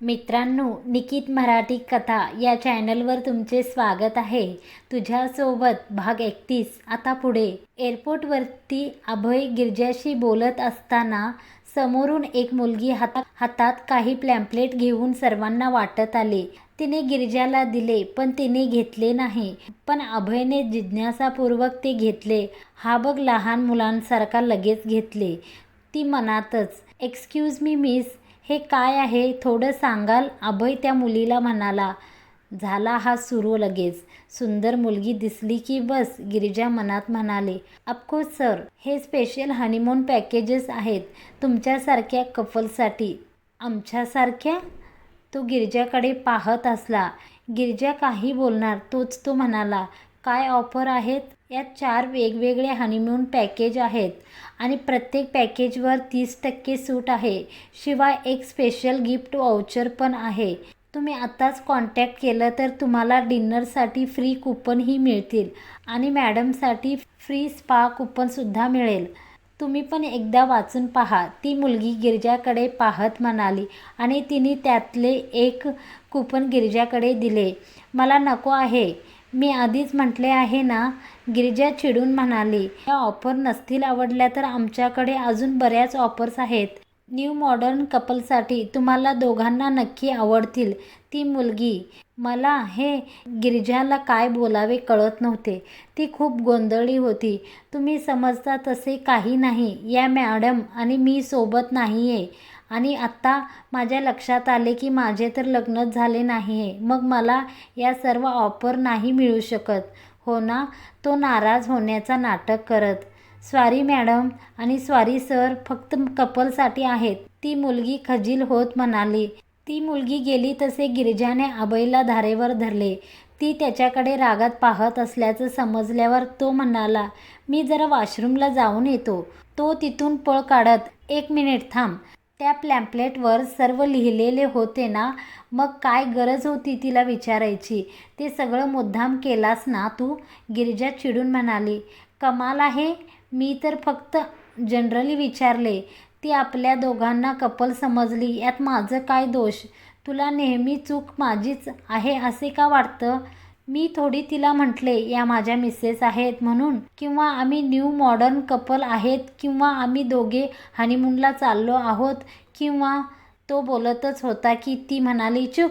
मित्रांनो, निकित मराठी कथा या चॅनलवर तुमचे स्वागत आहे. तुझ्यासोबत भाग 31. आता पुढे. एअरपोर्टवरती अभय गिरजाशी बोलत असताना समोरून एक मुलगी हातात काही पॅम्पलेट घेऊन सर्वांना वाटत आले. तिने गिरजाला दिले, पण तिने घेतले नाही. पण अभयने जिज्ञासापूर्वक ते घेतले. हा बघ, लहान मुलांसारखा लगेच घेतले. ती मनातच, एक्सक्यूज मी मिस, हे काय आहे थोडं सांगाल? अभय त्या मुलीला म्हणाला. झाला हा सुरू लगेच. सुंदर मुलगी दिसली की बस, गिरिजा मनात म्हणाले. ऑफकोर्स सर, हे स्पेशल हनीमून पॅकेजेस आहेत तुमच्यासारख्या कपलसाठी. आमच्यासारख्या? तो गिरिजाकडे पाहत असला. गिरिजा काही बोलणार तोच तो म्हणाला, काय ऑफर आहेत? यात 4 वेगवेगळे हनीमून पॅकेज आहेत आणि प्रत्येक पॅकेजवर 30% सूट आहे. शिवाय एक स्पेशल गिफ्ट वाउचर पण आहे. तुम्ही आत्ताच कॉन्टॅक्ट केलं तर तुम्हाला डिनरसाठी फ्री कूपनही मिळतील आणि मॅडमसाठी फ्री स्पा कूपनसुद्धा मिळेल. तुम्ही पण एकदा वाचून पहा, ती मुलगी गिरिजाकडे पाहत म्हणाली आणि तिने त्यातले एक कूपन गिरिजाकडे दिले. मला नको आहे, मी आधीच म्हटले आहे ना, गिरिजा चिडून म्हणाली. या ऑफर नसतील आवडल्या तर आमच्याकडे अजून बऱ्याच ऑफर्स आहेत. न्यू मॉडर्न कपलसाठी तुम्हाला दोघांना नक्की आवडतील. ती मुलगी, मला हे गिरिजाला काय बोलावे कळत नव्हते. ती खूप गोंधळली होती. तुम्ही समजता तसे काही नाही. या मॅडम आणि मी सोबत नाहीये आणि आत्ता माझ्या लक्षात आले की माझे तर लग्नच झाले नाहीये. मग मला या सर्व ऑफर नाही मिळू शकत, हो ना? तो नाराज होण्याचा नाटक करत. सॉरी मॅडम आणि सॉरी सर, फक्त कपलसाठी आहेत. ती मुलगी खजील होत म्हणाली. ती मुलगी गेली तसे गिरिजाने अभयला धारेवर धरले. ती त्याच्याकडे रागात पाहत असल्याचं समजल्यावर तो म्हणाला, मी जरा वॉशरूमला जाऊन येतो. तो तिथून पळ काढत, 1 मिनिट थांब, त्या पॅम्पलेटवर सर्व लिहिलेले होते ना? मग काय गरज होती तिला विचारायची? ते सगळं मुद्दाम केलास ना तू? गिरिजा चिडून म्हणाली. कमाल आहे, मी तर फक्त जनरली विचारले. ती आपल्या दोघांना कपल समजली, यात माझं काय दोष? तुला नेहमी चूक माझीच आहे असे का वाटतं? मी थोडी तिला म्हटले या माझ्या मिसेस आहेत म्हणून, किंवा आम्ही न्यू मॉडर्न कपल आहेत, किंवा आम्ही दोघे हनीमूनला चाललो आहोत, किंवा तो बोलतच होता की ती म्हणाली, चूप,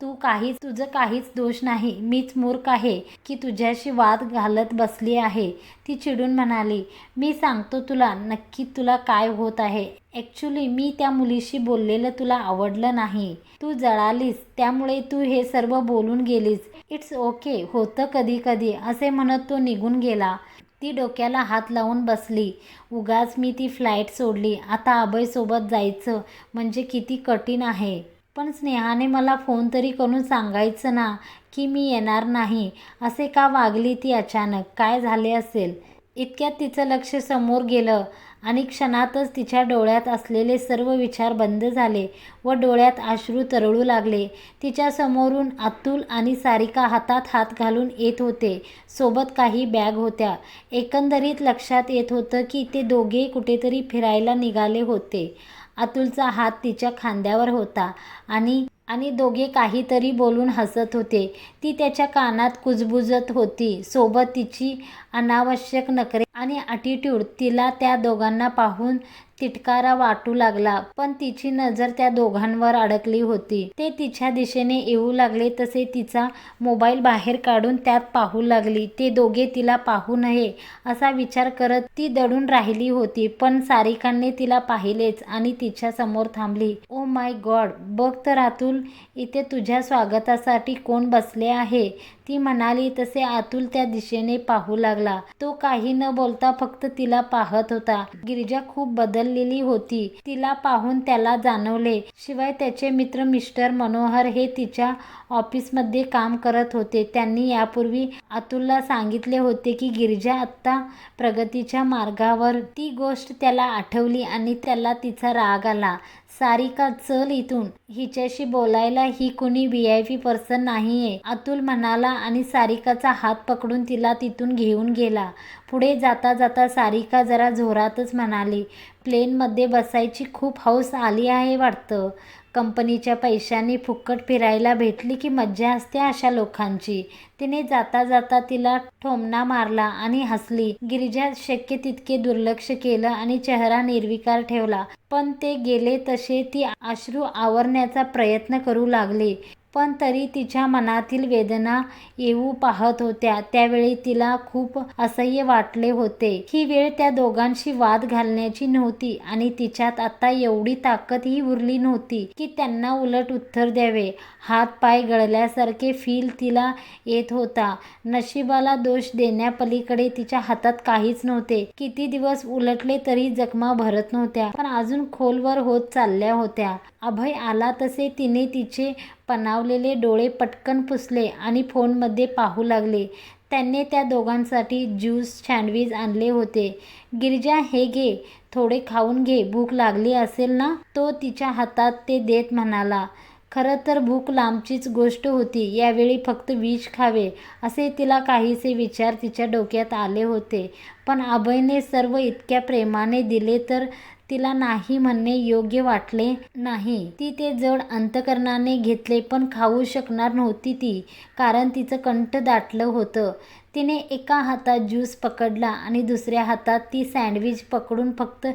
तुझं काहीच दोष नाही. मीच मूर्ख आहे की तुझ्याशी वाद घालत बसली आहे. ती चिडून म्हणाली. मी सांगतो तुला नक्की तुला काय होत आहे. ॲक्च्युली मी त्या मुलीशी बोललेलं तुला आवडलं नाही. तू जळालीस, त्यामुळे तू हे सर्व बोलून गेलीस. इट्स ओके, होतं कधी कधी, असे म्हणत तो निघून गेला. ती डोक्याला हात लावून बसली. उगाच मी ती फ्लाईट सोडली. आता अभयसोबत जायचं म्हणजे किती कठीण आहे. पण स्नेहाने मला फोन तरी करून सांगायचं ना की मी येणार नाही. असे का वागली ती अचानक? काय झाले असेल? इतक्यात तिचं लक्ष समोर गेलं आणि क्षणातच तिच्या डोळ्यात असलेले सर्व विचार बंद झाले व डोळ्यात अश्रू तरळू लागले. तिच्या समोरून अतुल आणि सारिका हातात हात घालून येत होते. सोबत काही बॅग होत्या. एकंदरीत लक्षात येत होतं की ते दोघे कुठेतरी फिरायला निघाले होते. अतुलचा हात तिच्या खांद्यावर होता आणि दोघे काहीतरी बोलून हसत होते. ती त्याच्या कानात कुजबुजत होती. सोबत तिची अनावश्यक नखरे आणि ॲटिट्यूड. तिला त्या दोघांना पाहून तिटकारा वाटू लागला, पण तिची नजर त्या दोघांवर अडकली होती. ते तिच्या दिशेने येऊ लागले तसे तिचा मोबाईल बाहेर काढून त्यात पाहू लागली. ते दोघे तिला पाहू नये असा विचार करत ती दडून राहिली होती. पण सारिकाने तिला पाहिलेच आणि तिच्या समोर थांबली. ओ माय गॉड, बघ तर अतुल, इथे तुझ्या स्वागतासाठी कोण बसले आहे? ती म्हणाली तसे अतुल त्या दिशेने पाहू लागला. तो काही न बोलता फक्त तिला पाहत होता. गिरिजा खूप बदललेली होती. तिला पाहून त्याला जाणवले. शिवाय त्याचे मित्र मिस्टर मनोहर हे तिच्या ऑफिसमध्ये काम करत होते. त्यांनी यापूर्वी अतुलला सांगितले होते की गिरिजा आत्ता प्रगतीच्या मार्गावर. ती गोष्ट त्याला आठवली आणि त्याला तिचा राग आला. सारिका, चल इथून, हिच्याशी बोलायला. ही कुणी VIP पर्सन नाहीये, अतुल म्हणाला आणि सारिकाचा हात पकडून तिला तिथून घेऊन गेला. पुढे जाता जाता सारिका जरा जोरातच म्हणाली, प्लेनमध्ये बसायची खूप हौस आली आहे वाटतं. कंपनीच्या पैशांनी फुकट फिरायला भेटली की मज्जा असते अशा लोकांची. तिने जाता जाता तिला ठोमणा मारला आणि हसली. गिरिजा शक्य तितके दुर्लक्ष केलं आणि चेहरा निर्विकार ठेवला. पण ते गेले तसे ती अश्रू आवरण्याचा प्रयत्न करू लागली. पण तरी तिच्या मनातील वेदना येऊ पाहत होत्या. त्यावेळी तिला खूप असह्य वाटले होते. ही वेळ त्या दोघांशी वाद घालण्याची नव्हती आणि तिच्यात आता एवढी ताकदही उरली नव्हती की त्यांना उलट उत्तर द्यावे. हात पाय गळल्यासारखे फील तिला येत होता. नशिबाला दोष देण्यापलीकडे तिच्या हातात काहीच नव्हते. किती दिवस उलटले तरी जखमा भरत नव्हत्या, पण अजून खोलवर होत चालल्या होत्या. अभय आला तसे तिने तिचे पणावलेले डोळे पटकन पुसले आणि फोनमध्ये पाहू लागले. त्याने त्या दोघांसाठी ज्यूस सँडविच आणले होते. गिरिजा, हे घे, थोडे खाऊन घे, भूक लागली असेल ना. तो तिच्या हातात ते देत म्हणाला. खरं तर भूक लांबचीच गोष्ट होती. यावेळी फक्त विष खावे असे तिला काहीसे विचार तिच्या डोक्यात आले होते. पण अभयने सर्व इतक्या प्रेमाने दिले तर तिला नाही म्हणणे योग्य वाटले नाही. ती ते जड अंतकरणाने घेतले, पण खाऊ शकणार नव्हती ती, कारण तिचं कंठ दाटलं होतं. तिने एका हातात ज्यूस पकडला आणि दुसऱ्या हातात ती सँडविच पकडून फक्त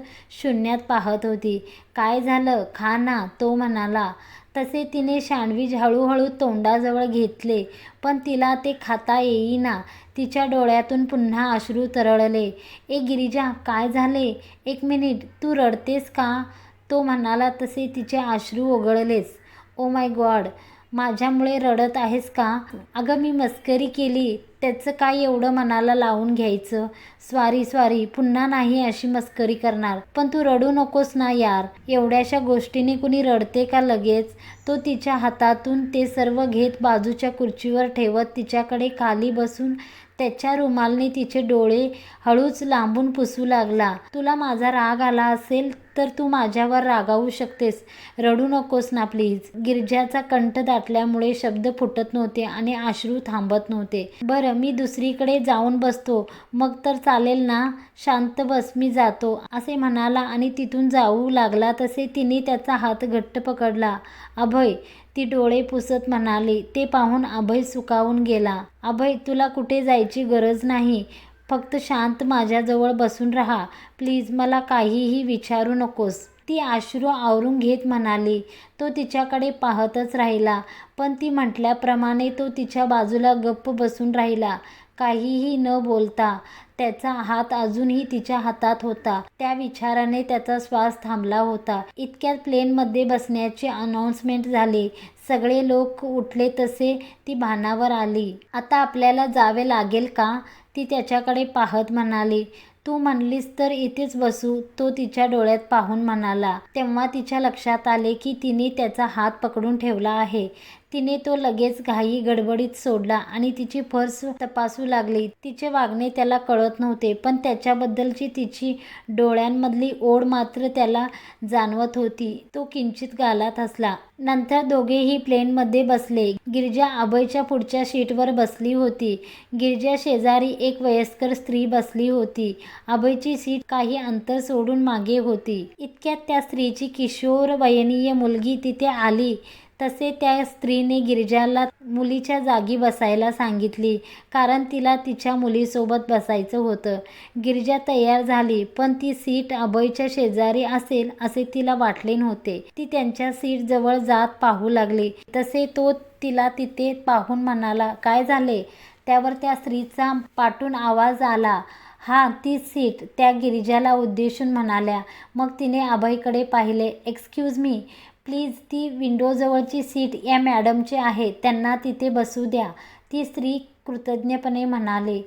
शून्यात पाहत होती. काय झालं, खा ना, तो म्हणाला. तसे तिने सँडविच हळूहळू तोंडाजवळ घेतले, पण तिला ते खाता येईना. तिच्या डोळ्यातून पुन्हा अश्रू तरळले. ए गिरिजा, काय झाले? एक मिनिट, तू रडतेस का? तो म्हणाला तसे तिचे अश्रू ओघळलेच. ओ माय गॉड, माझ्यामुळे रडत आहेस का? अगं, मी मस्करी केली, त्याचं काय एवढं मनाला लावून घ्यायचं. सॉरी, पुन्हा नाही अशी मस्करी करणार. पण तू रडू नकोस ना यार. एवढ्याशा गोष्टीने कुणी रडते का लगेच? तो तिच्या हातातून ते सर्व घेत बाजूच्या खुर्चीवर ठेवत तिच्याकडे खाली बसून त्याच्या रुमालाने तिचे डोळे हळूच लांबून पुसू लागला. तुला माझा राग आला असेल तर तू माझ्यावर रागावू शकतेस. रडू नकोस ना प्लीज. गिरिजाचा कंठ दाटल्यामुळे शब्द फुटत नव्हते आणि अश्रू थांबत नव्हते. बरं, मी दुसरीकडे जाऊन बसतो, मग तर चालेल ना? शांत बस, मी जातो, असे म्हणाला आणि तिथून जाऊ लागला तसे तिने त्याचा हात घट्ट पकडला. अभय, ती डोळे पुसत म्हणाली. ते पाहून अभय सुकावून गेला. अभय, तुला कुठे जायची गरज नाही. फक्त शांत माझ्याजवळ बसून राहा प्लीज. मला काहीही विचारू नकोस. ती अश्रू आवरून घेत म्हणाली. तो तिच्याकडे पाहतच राहिला, पण ती म्हटल्याप्रमाणे तो तिच्या बाजूला गप्प बसून राहिला, काहीही न बोलता. त्याचा हात अजूनही तिच्या हातात होता. त्या विचाराने त्याचा श्वास थांबला होता. इतक्यात प्लेनमध्ये बसण्याचे अनाउन्समेंट झाले. सगळे लोक उठले तसे ती भानावर आली. आता आपल्याला जावे लागेल का? ती त्याच्याकडे पाहत म्हणाली. तू म्हणलीस तर इथेच बसू, तो तिच्या डोळ्यात पाहून म्हणाला. तेव्हा तिच्या लक्षात आले की तिने त्याचा हात पकडून ठेवला आहे. तिने तो लगेच घाई गडबडीत सोडला आणि तिची पर्स तपासू लागली. तिचे वागणे त्याला कळत नव्हते, पण त्याच्याबद्दलची तिची डोळ्यांमधली ओढ मात्र त्याला जाणवत होती. तो किंचित गालात हसला. नंतर दोघेही प्लेनमध्ये बसले. गिरिजा अभयच्या पुढच्या सीटवर बसली होती. गिरिजा शेजारी एक वयस्कर स्त्री बसली होती. अभयची सीट काही अंतर सोडून मागे होती. इतक्यात त्या स्त्रीची किशोरवयीन मुलगी तिथे आली. तसे त्या स्त्रीने गिरिजाला मुलीच्या जागी बसायला सांगितली, कारण तिला तिच्या मुलीसोबत बसायचं होतं. गिरिजा तयार झाली, पण ती सीट अभयच्या शेजारी असेल असे तिला वाटले नव्हते. ती त्यांच्या सीटजवळ जात पाहू लागली. तसे तो तिला तिथे पाहून म्हणाला, काय झाले? त्यावर त्या स्त्रीचा पाठून आवाज आला. हा, तीच सीट, त्या गिरिजाला उद्देशून म्हणाल्या. मग तिने अभयकडे पाहिले. एक्सक्यूज मी प्लीज, ती विंडोजवळची सीट या मॅडमची आहे, त्यांना तिथे बसू द्या. ती स्त्री कृतज्ञपणे म्हणाली.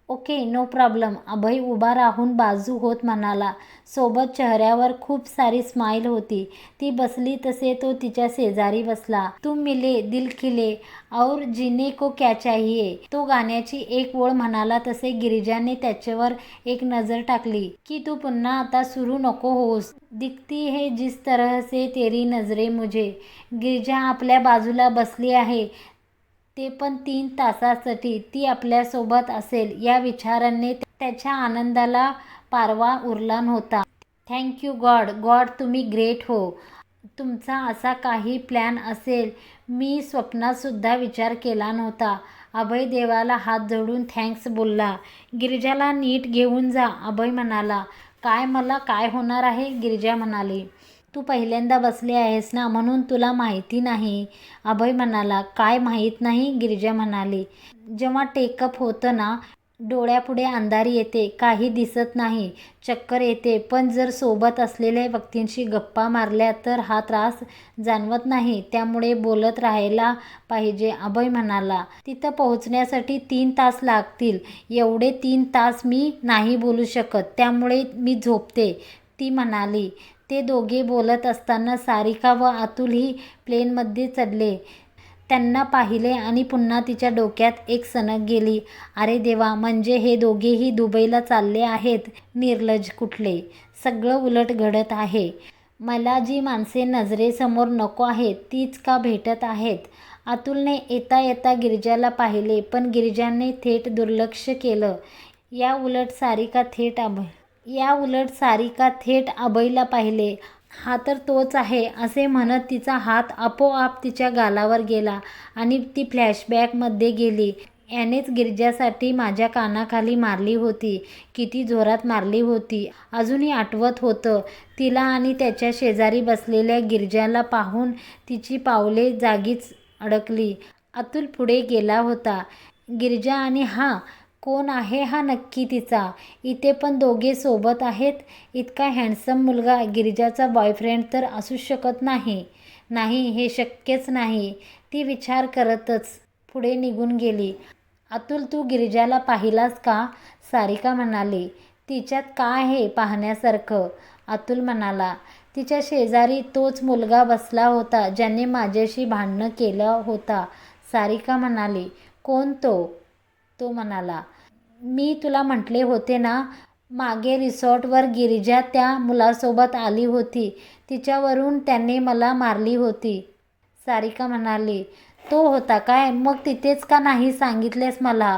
Okay, no problem. अभय उभा राहून बाजू होत म्हणाला. सोबत चेहऱ्यावर खूप सारी स्माईल होती. ती बसली तसे तो तिच्या शेजारी बसला. तुम मिले दिल खिले और जीने को क्या चाहिए, तो गाण्याची एक ओळ म्हणाला तसे गिरिजाने त्याच्यावर एक नजर टाकली की तू पुन्हा आता सुरू नको होस. दिखती है जिस तरह से तेरी नजरे मुझे. गिरिजा आपल्या बाजूला बसली आहे, ते पण 3 तासासाठी. ती आपल्यासोबत असेल या विचाराने त्याच्या आनंदाला पारवा उरला नव्हता. थँक यू गॉड, तुम्ही ग्रेट हो. तुमचा असा काही प्लॅन असेल मी स्वप्नातसुद्धा विचार केला नव्हता. अभय देवाला हात जोडून थँक्स बोलला. गिरिजाला नीट घेऊन जा अभय म्हणाला. काय मला काय होणार आहे? गिरिजा म्हणाली. तू पहिल्यांदा बसले आहेस ना म्हणून तुला माहिती नाही, अभय म्हणाला. काय माहीत नाही? गिरिजा म्हणाली. जेव्हा टेकअप होतं ना डोळ्यापुढे अंधारी येते, काही दिसत नाही, चक्कर येते, पण जर सोबत असलेल्या व्यक्तींशी गप्पा मारल्या तर हा त्रास जाणवत नाही. त्यामुळे बोलत राहायला पाहिजे, अभय म्हणाला. तिथं पोहोचण्यासाठी 3 तास लागतील. एवढे 3 तास मी नाही बोलू शकत, त्यामुळे मी झोपते, ती म्हणाली. ते दोघे बोलत असताना सारिका व अतुलही प्लेनमध्ये चढले. त्यांना पाहिले आणि पुन्हा तिच्या डोक्यात एक सनक गेली. अरे देवा, म्हणजे हे दोघेही दुबईला चालले आहेत. निर्लज्ज कुठले. सगळं उलट घडत आहे. मला जी माणसे नजरेसमोर नको आहेत तीच का भेटत आहेत? अतुलने येता येता गिरिजाला पाहिले, पण गिरिजाने थेट दुर्लक्ष केलं. याउलट सारिका थेट अभयला पाहिले. हा तर तोच आहे असे म्हणत तिचा हात आपोआप तिच्या गालावर गेला आणि ती फ्लॅशबॅकमध्ये गेली. यानेच गिरिजासाठी माझ्या कानाखाली मारली होती. किती जोरात मारली होती. अजूनही आठवत होतं तिला आणि त्याच्या शेजारी बसलेल्या गिरिजाला पाहून तिची पावले जागीच अडकली. अतुल पुढे गेला होता. गिरिजा आणि हा कोण आहे हा नक्की तिचा? इथे पण दोघे सोबत आहेत. इतका हँडसम मुलगा गिरिजाचा बॉयफ्रेंड तर असू शकत नाही. नाही, हे शक्यच नाही, ती विचार करतच पुढे निघून गेली. अतुल, तू गिरिजाला पाहिलास का? सारिका म्हणाली. तिच्यात काय आहे पाहण्यासारखं? अतुल म्हणाला. तिच्या शेजारी तोच मुलगा बसला होता ज्याने माझ्याशी भांडणं केलं होता. सारिका म्हणाली. कोण तो? तो म्हणाला. मी तुला म्हटले होते ना, मागे रिसॉर्टवर गिरिजा त्या मुलासोबत आली होती, तिच्यावरून त्याने मला मारली होती. सारिका म्हणाली. तो होता काय? मग तिथेच का नाही सांगितलेस मला?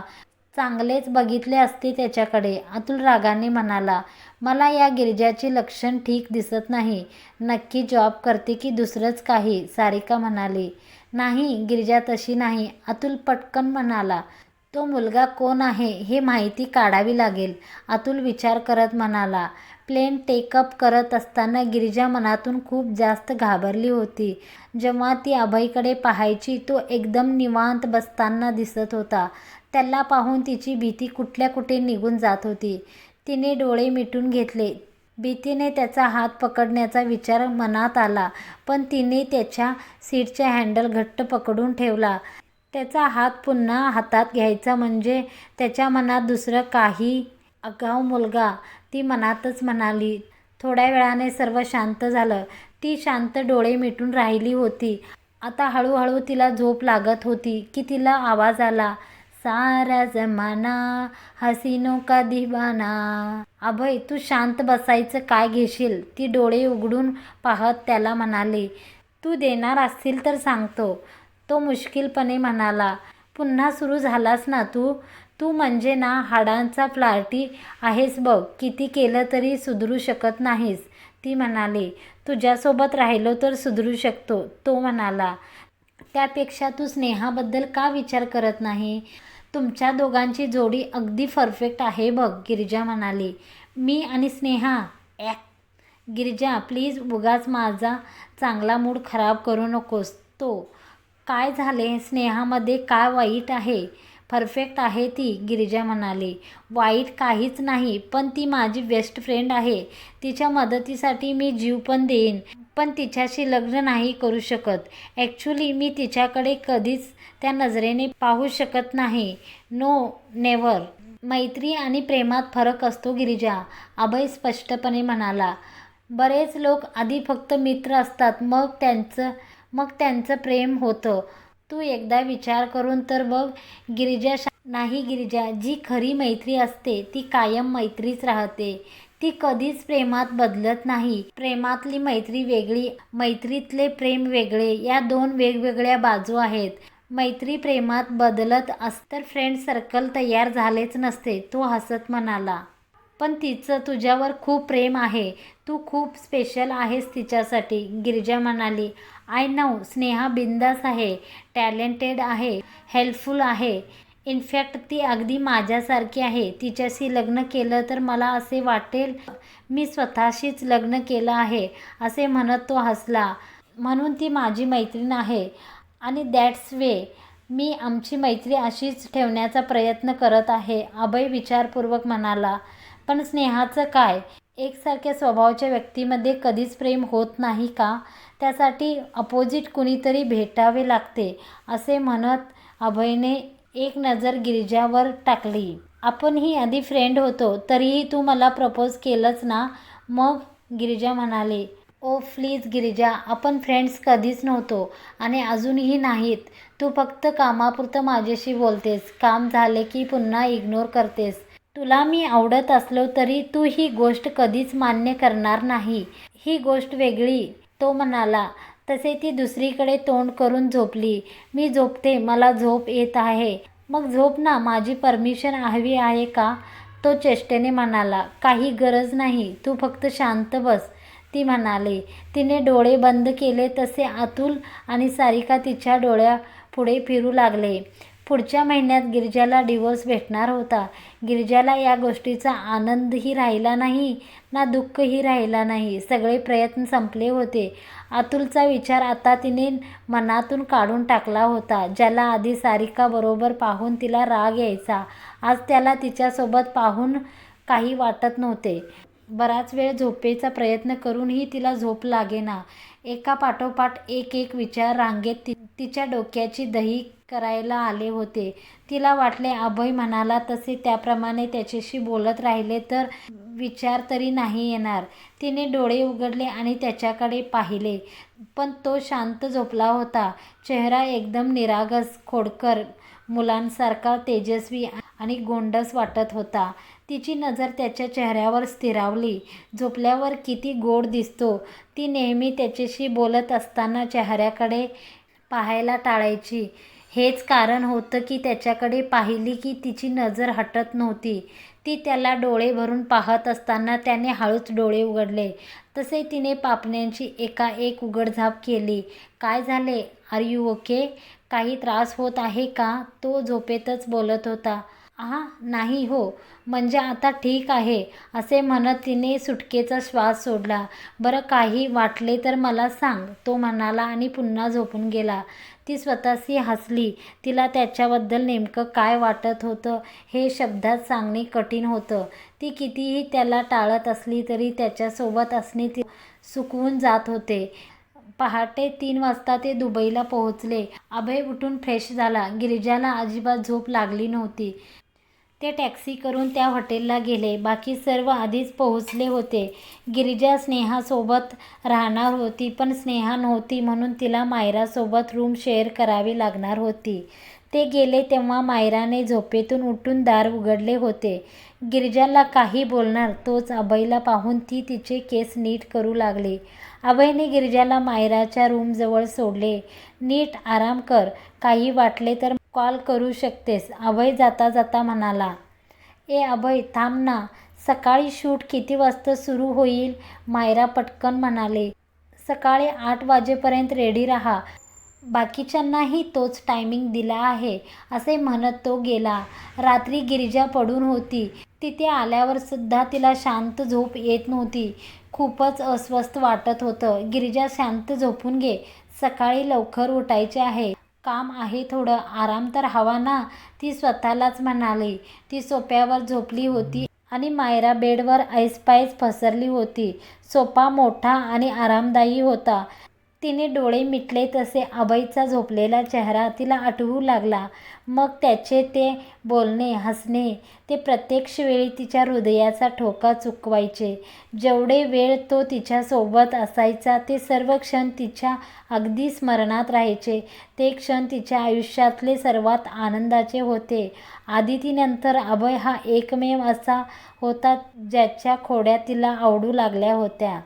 चांगलेच बघितले असते त्याच्याकडे, अतुल रागाने म्हणाला. मला या गिरिजाची लक्षण ठीक दिसत नाही. नक्की जॉब करते की दुसरंच काही? सारिका म्हणाली. नाही, गिरिजा तशी नाही, अतुल पटकन म्हणाला. तो मुलगा कोण आहे हे माहिती काढावी लागेल, अतुल विचार करत म्हणाला. प्लेन टेकअप करत असताना गिरिजा मनातून खूप जास्त घाबरली होती. जेव्हा ती अभयकडे पाहायची तो एकदम निवांत बसताना दिसत होता. त्याला पाहून तिची भीती कुठल्या कुठे निघून जात होती. तिने डोळे मिटून घेतले. भीतीने त्याचा हात पकडण्याचा विचार मनात आला, पण तिने त्याच्या सीटचा हँडल घट्ट पकडून ठेवला. त्याचा हात पुन्हा हातात घ्यायचा म्हणजे त्याच्या मनात दुसरं काही. आगाऊ मुलगा, ती मनातच म्हणाली. थोड्या वेळाने सर्व शांत झालं. ती शांत डोळे मिटून राहिली होती. आता हळूहळू तिला झोप लागत होती की तिला आवाज आला. सारा जमाना हसीनों का दीवाना. अभय, तू शांत बसायचं काय घेशील? ती डोळे उघडून पाहत त्याला म्हणाली. तू देणार असशील तर सांगतो, तो मुश्किलपणे म्हणाला. पुन्हा सुरू झालास ना तू? तू म्हणजे ना हाडांचा फ्लार्टी आहेस बघ. किती केलं तरी सुधरू शकत नाहीस, ती म्हणाली. तुझ्यासोबत राहिलो तर सुधरू शकतो, तो म्हणाला. त्यापेक्षा तू स्नेहाबद्दल का विचार करत नाही? तुमच्या दोघांची जोडी अगदी परफेक्ट आहे बघ, गिरिजा म्हणाली. मी आणि स्नेहा गिरिजा, प्लीज उगाच माझा चांगला मूड खराब करू नकोस. तो काय झाले? स्नेहामध्ये काय वाईट आहे? परफेक्ट आहे ती, गिरिजा म्हणाली. वाईट काहीच नाही, पण ती माझी बेस्ट फ्रेंड आहे. तिच्या मदतीसाठी मी जीव पण देईन, पण तिच्याशी लग्न नाही करू शकत. ॲक्च्युली मी तिच्याकडे कधीच त्या नजरेने पाहू शकत नाही. No, never. मैत्री आणि प्रेमात फरक असतो गिरिजा, अभय स्पष्टपणे म्हणाला. बरेच लोक आधी फक्त मित्र असतात, मग त्यांचं प्रेम होतं. तू एकदा विचार करून तर बघ, गिरिजा. नाही गिरिजा, जी खरी मैत्री असते ती कायम मैत्रीच राहते. ती कधीच प्रेमात बदलत नाही. प्रेमातली मैत्री वेगळी, मैत्रीतले प्रेम वेगळे, या 2 वेगवेगळ्या बाजू आहेत. मैत्री प्रेमात बदलत तर फ्रेंड सर्कल तयार झालेच नसते, तो हसत म्हणाला. पण तिचं तुझ्यावर खूप प्रेम आहे. तू खूप स्पेशल आहेस तिच्यासाठी. गिरिजा म्हणाली. I know. स्नेहा बिंदास आहे, टॅलेंटेड आहे, हेल्पफुल आहे. इनफॅक्ट ती अगदी माझ्यासारखी आहे. तिच्याशी लग्न केलं तर मला असे वाटेल मी स्वतःशीच लग्न केलं आहे, असे म्हणत तो हसला. म्हणून ती माझी मैत्रीण आहे आणि दॅट्स वे मी आमची मैत्री अशीच ठेवण्याचा प्रयत्न करत आहे, अभय विचारपूर्वक म्हणाला. पण स्नेहाचं काय? एकसारख्या स्वभावाच्या व्यक्तीमध्ये कधीच प्रेम होत नाही का? त्यासाठी अपोजिट कुणीतरी भेटावे लागते, असे म्हणत अभयने एक नजर गिरिजावर टाकली. आपणही आधी फ्रेंड होतो, तरीही तू मला प्रपोज केलंच ना? मग? गिरिजा म्हणाली. ओ प्लीज गिरिजा, आपण फ्रेंड्स कधीच नव्हतो आणि अजूनही नाहीत. तू फक्त कामापुरतं माझ्याशी बोलतेस, काम झाले की पुन्हा इग्नोर करतेस. तुला मी आवडत असलो तरी तू ही गोष्ट कधीच मान्य करणार नाही. ही गोष्ट वेगळी, तो म्हणाला. तसे ती दुसरीकडे तोंड करून झोपली. मी झोपते, मला झोप येत आहे. मग झोप ना, माझी परमिशन हवी आहे का? तो चेष्टेने म्हणाला. काही गरज नाही, तू फक्त शांत बस, ती म्हणाली. तिने डोळे बंद केले तसे अतुल आणि सारिका तिच्या डोळ्यापुढे फिरू लागले. पुढच्या महिन्यात गिरिजाला डिवोर्स भेटणार होता. गिरिजाला या गोष्टीचा आनंदही राहिला नाही ना दुःखही राहिला नाही. सगळे प्रयत्न संपले होते. अतुलचा विचार आता तिने मनातून काढून टाकला होता. ज्याला आधी सारिका बरोबर पाहून तिला राग यायचा, आज त्याला तिच्यासोबत पाहून काही वाटत नव्हते. बराच वेळ झोपेचा प्रयत्न करूनही तिला झोप लागेना. एका पाठोपाठ एक विचार रांगेत तिच्या डोक्याची दही करायला आले होते. तिला वाटले अभय म्हणाला तसे त्याप्रमाणे त्याच्याशी बोलत राहिले तर विचार तरी नाही येणार. तिने डोळे उघडले आणि त्याच्याकडे पाहिले, पण तो शांत झोपला होता. चेहरा एकदम निरागस, खोडकर, मुलांसारखा तेजस्वी आणि गोंडस वाटत होता. तिची नजर त्याच्या चेहऱ्यावर स्थिरावली. झोपल्यावर किती गोड दिसतो. ती नेहमी त्याच्याशी बोलत असताना चेहऱ्याकडे पाहायला टाळायची. हेच कारण होतं की त्याच्याकडे पाहिली की तिची नजर हटत नव्हती. ती त्याला डोळे भरून पाहत असताना त्याने हळूच डोळे उघडले. तसे तिने पापण्यांची एकाएक उघडझाप केली. काय झाले? Are you okay? काही त्रास होत आहे का? तो झोपेतच बोलत होता. नाही हो, म्हणजे आता ठीक आहे, असे म्हणत तिने सुटकेचा श्वास सोडला. बरं, काही वाटले तर मला सांग, तो म्हणाला आणि पुन्हा झोपून गेला. ती स्वतःशी हसली. तिला त्याच्याबद्दल नेमकं काय वाटत होतं हे शब्दात सांगणे कठीण होतं. ती कितीही त्याला टाळत असली तरी त्याच्यासोबत असणे ती सुकवून जात होते. पहाटे 3 वाजता ते दुबईला पोहोचले. अभय उठून फ्रेश झाला. गिरिजाला अजिबात झोप लागली नव्हती. ते टॅक्सी करून त्या हॉटेलला गेले. बाकी सर्व आधीच पोहोचले होते. गिरिजा स्नेहासोबत राहणार होती, पण स्नेहा नव्हती म्हणून तिला मायरासोबत रूम शेअर करावी लागणार होती. ते गेले तेव्हा मायराने झोपेतून उठून दार उघडले होते. गिरिजाला काही बोलणार तोच अभयला पाहून ती तिचे केस नीट करू लागली. अभयने गिरिजाला मायराच्या रूमजवळ सोडले. नीट आराम कर, काही वाटले तर कॉल करू शकतेस, अभय जाता जाता म्हणाला. अभय थांब ना, सकाळी शूट किती वाजता सुरू होईल? मायरा पटकन म्हणाले. सकाळी 8 वाजेपर्यंत रेडी राहा, बाकीच्यांनाही तोच टायमिंग दिला आहे, असे म्हणत तो गेला. रात्री गिरिजा पडून होती. तिथे आल्यावर सुद्धा तिला शांत झोप येत नव्हती. खूपच अस्वस्थ वाटत होतं. गिरिजा शांत झोपून घे, सकाळी लवकर उठायचे आहे, काम आहे थोडं, आराम तर हवा ना, ती स्वतःलाच म्हणाली. ती सोफ्यावर झोपली होती आणि मायरा बेडवर ऐसपैस पसरली होती. सोफा मोठा आणि आरामदायी होता. तिने डोळे मिटले तसे अभयचा झोपलेला चेहरा तिला आठवू लागला. मग त्याचे ते बोलणे, हसणे, ते प्रत्येक वेळी तिच्या हृदयाचा ठोका चुकवायचे. जेवढे वेळ तो तिच्यासोबत असायचा ते सर्व क्षण तिच्या अगदी स्मरणात राहायचे. ते क्षण तिच्या आयुष्यातले सर्वात आनंदाचे होते. आदितीनंतर अभय हा एकमेव असा होता ज्याच्या खोड्या तिला आवडू लागल्या होत्या.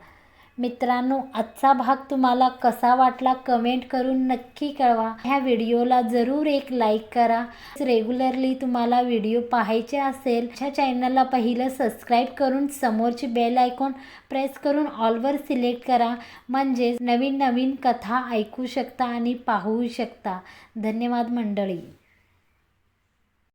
मित्रांनो, आजचा भाग तुम्हाला कसा वाटला कमेंट करून नक्की कळवा. ह्या व्हिडिओला जरूर एक लाईक करा. रेग्युलरली तुम्हाला व्हिडिओ पाहायचे असेल ह्या चॅनलला पहिलं सबस्क्राईब करून समोरची बेल आयकॉन प्रेस करून ऑलवर सिलेक्ट करा, म्हणजे नवीन नवीन कथा ऐकू शकता आणि पाहू शकता. धन्यवाद मंडळी.